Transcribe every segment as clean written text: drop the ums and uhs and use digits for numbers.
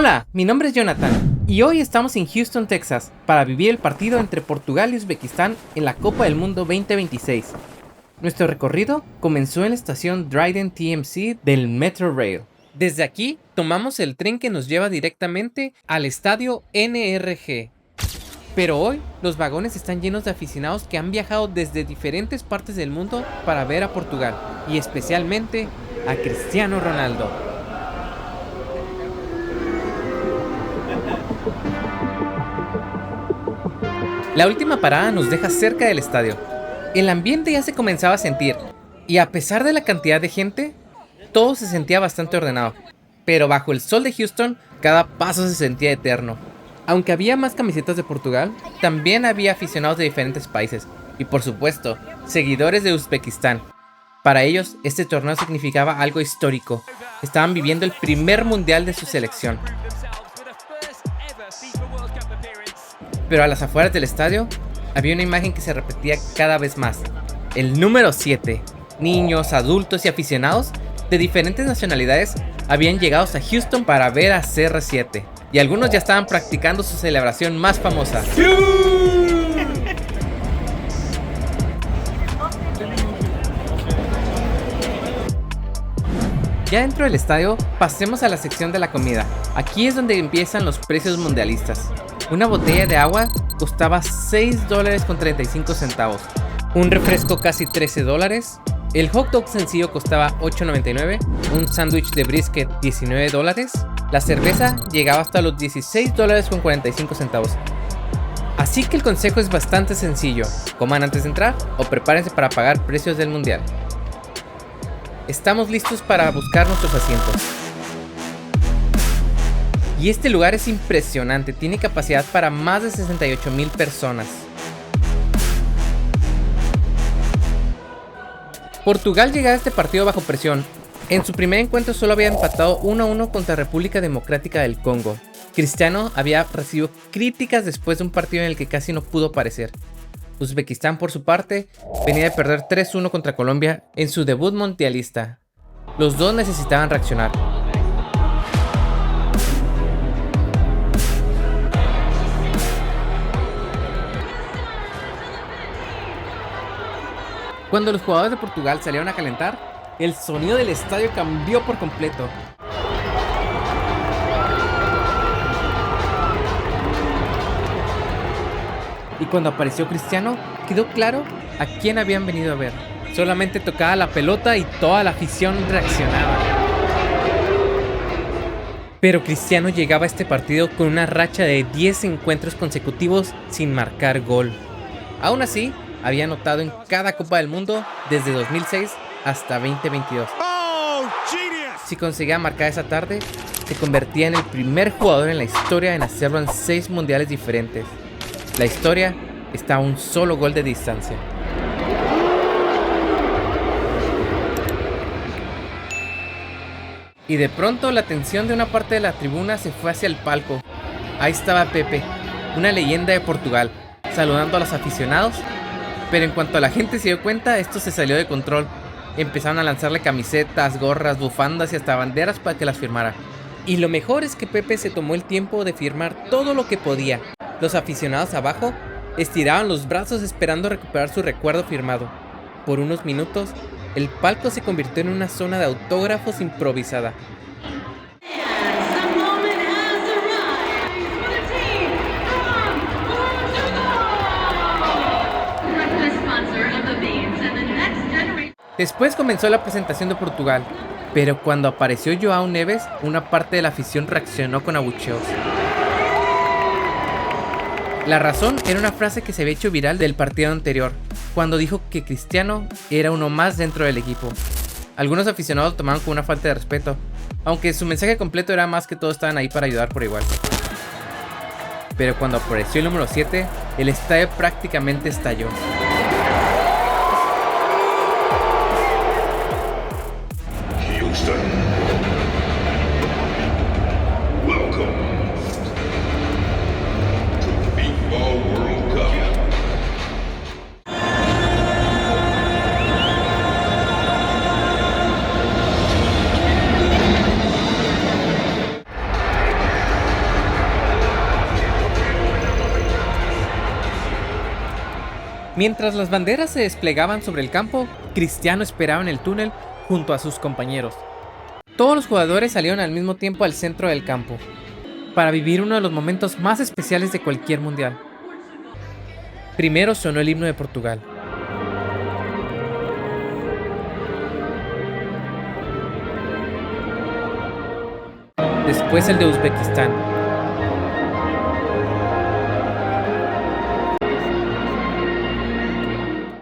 Hola, mi nombre es Jonathan y hoy estamos en Houston, Texas, para vivir el partido entre Portugal y Uzbekistán en la Copa del Mundo 2026. Nuestro recorrido comenzó en la estación Dryden TMC del Metrorail. Desde aquí tomamos el tren que nos lleva directamente al estadio NRG. Pero hoy los vagones están llenos de aficionados que han viajado desde diferentes partes del mundo para ver a Portugal y especialmente a Cristiano Ronaldo. La última parada nos deja cerca del estadio. El ambiente ya se comenzaba a sentir, y a pesar de la cantidad de gente, todo se sentía bastante ordenado. Pero bajo el sol de Houston, cada paso se sentía eterno. Aunque había más camisetas de Portugal, también había aficionados de diferentes países, y por supuesto, seguidores de Uzbekistán. Para ellos, este torneo significaba algo histórico. Estaban viviendo el primer mundial de su selección. Pero a las afueras del estadio, había una imagen que se repetía cada vez más. El número 7. Niños, adultos y aficionados de diferentes nacionalidades habían llegado a Houston para ver a CR7. Y algunos ya estaban practicando su celebración más famosa. Ya dentro del estadio, pasemos a la sección de la comida. Aquí es donde empiezan los precios mundialistas. Una botella de agua costaba $6.35. Un refresco casi $13. El hot dog sencillo costaba $8.99. Un sándwich de brisket $19. La cerveza llegaba hasta los $16.45. Así que el consejo es bastante sencillo. Coman antes de entrar o prepárense para pagar precios del mundial. Estamos listos para buscar nuestros asientos. Y este lugar es impresionante, tiene capacidad para más de 68,000 personas. Portugal llegaba a este partido bajo presión. En su primer encuentro solo había empatado 1-1 contra República Democrática del Congo. Cristiano había recibido críticas después de un partido en el que casi no pudo aparecer. Uzbekistán, por su parte, venía de perder 3-1 contra Colombia en su debut mundialista. Los dos necesitaban reaccionar. Cuando los jugadores de Portugal salieron a calentar, el sonido del estadio cambió por completo. Y cuando apareció Cristiano, quedó claro a quién habían venido a ver. Solamente tocaba la pelota y toda la afición reaccionaba. Pero Cristiano llegaba a este partido con una racha de 10 encuentros consecutivos sin marcar gol. Aún así, había anotado en cada Copa del Mundo desde 2006 hasta 2022. Si conseguía marcar esa tarde, se convertía en el primer jugador en la historia en hacerlo en 6 mundiales diferentes. La historia está a un solo gol de distancia. Y de pronto la atención de una parte de la tribuna se fue hacia el palco. Ahí estaba Pepe, una leyenda de Portugal, saludando a los aficionados. Pero en cuanto la gente se dio cuenta, esto se salió de control. Empezaron a lanzarle camisetas, gorras, bufandas y hasta banderas para que las firmara. Y lo mejor es que Pepe se tomó el tiempo de firmar todo lo que podía. Los aficionados abajo estiraban los brazos esperando recuperar su recuerdo firmado. Por unos minutos, el palco se convirtió en una zona de autógrafos improvisada. Después comenzó la presentación de Portugal, pero cuando apareció João Neves, una parte de la afición reaccionó con abucheos. La razón era una frase que se había hecho viral del partido anterior, cuando dijo que Cristiano era uno más dentro del equipo. Algunos aficionados lo tomaron como una falta de respeto, aunque su mensaje completo era más que todos estaban ahí para ayudar por igual. Pero cuando apareció el número 7, el estadio prácticamente estalló. Mientras las banderas se desplegaban sobre el campo, Cristiano esperaba en el túnel junto a sus compañeros. Todos los jugadores salieron al mismo tiempo al centro del campo, para vivir uno de los momentos más especiales de cualquier mundial. Primero sonó el himno de Portugal. Después el de Uzbekistán.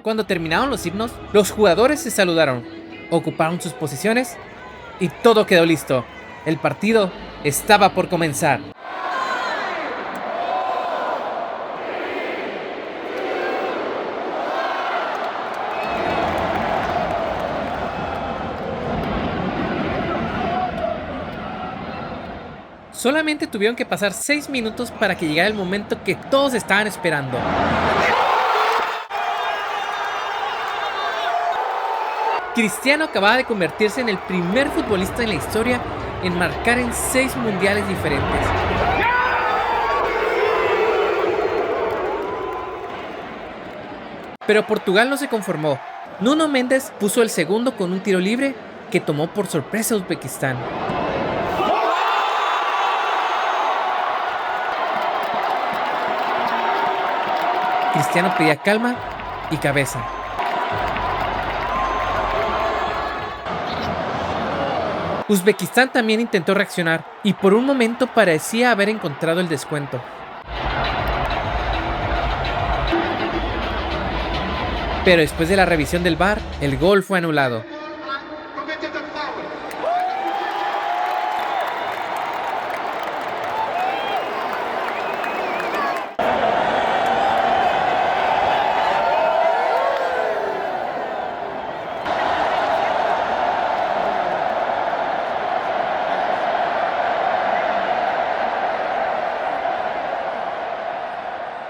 Cuando terminaron los himnos, los jugadores se saludaron, ocuparon sus posiciones y todo quedó listo. El partido estaba por comenzar. Solamente tuvieron que pasar 6 minutos para que llegara el momento que todos estaban esperando. Cristiano acababa de convertirse en el primer futbolista en la historia en marcar en 6 mundiales diferentes. Pero Portugal no se conformó. Nuno Mendes puso el segundo con un tiro libre que tomó por sorpresa a Uzbekistán. Cristiano pedía calma y cabeza. Uzbekistán también intentó reaccionar y por un momento parecía haber encontrado el descuento. Pero después de la revisión del VAR, el gol fue anulado.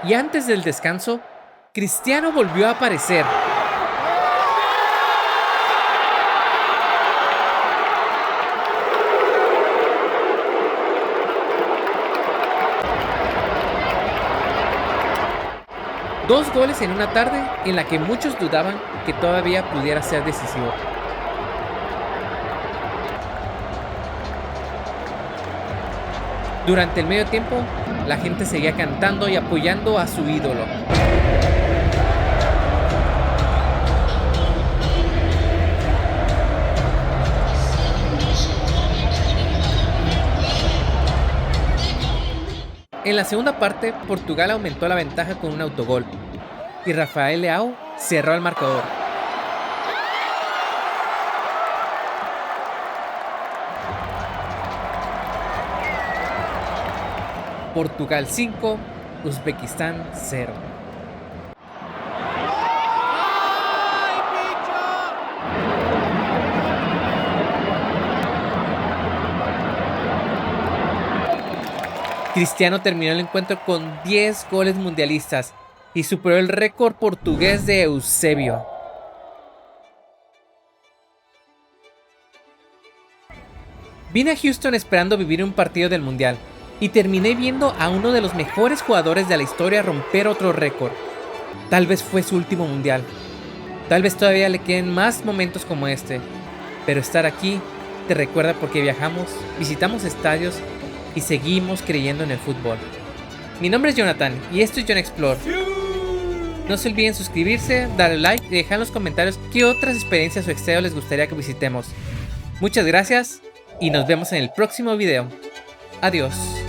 Y antes del descanso, Cristiano volvió a aparecer. Dos goles en una tarde en la que muchos dudaban que todavía pudiera ser decisivo. Durante el medio tiempo, la gente seguía cantando y apoyando a su ídolo. En la segunda parte, Portugal aumentó la ventaja con un autogol y Rafael Leao cerró el marcador. Portugal 5, Uzbekistán 0. Cristiano terminó el encuentro con 10 goles mundialistas y superó el récord portugués de Eusebio. Vine a Houston esperando vivir un partido del mundial y terminé viendo a uno de los mejores jugadores de la historia romper otro récord. Tal vez fue su último mundial. Tal vez todavía le queden más momentos como este. Pero estar aquí te recuerda por qué viajamos, visitamos estadios y seguimos creyendo en el fútbol. Mi nombre es Jonathan y esto es Jon Explore. No se olviden suscribirse, darle like y dejar en los comentarios qué otras experiencias o estadios les gustaría que visitemos. Muchas gracias y nos vemos en el próximo video. Adiós.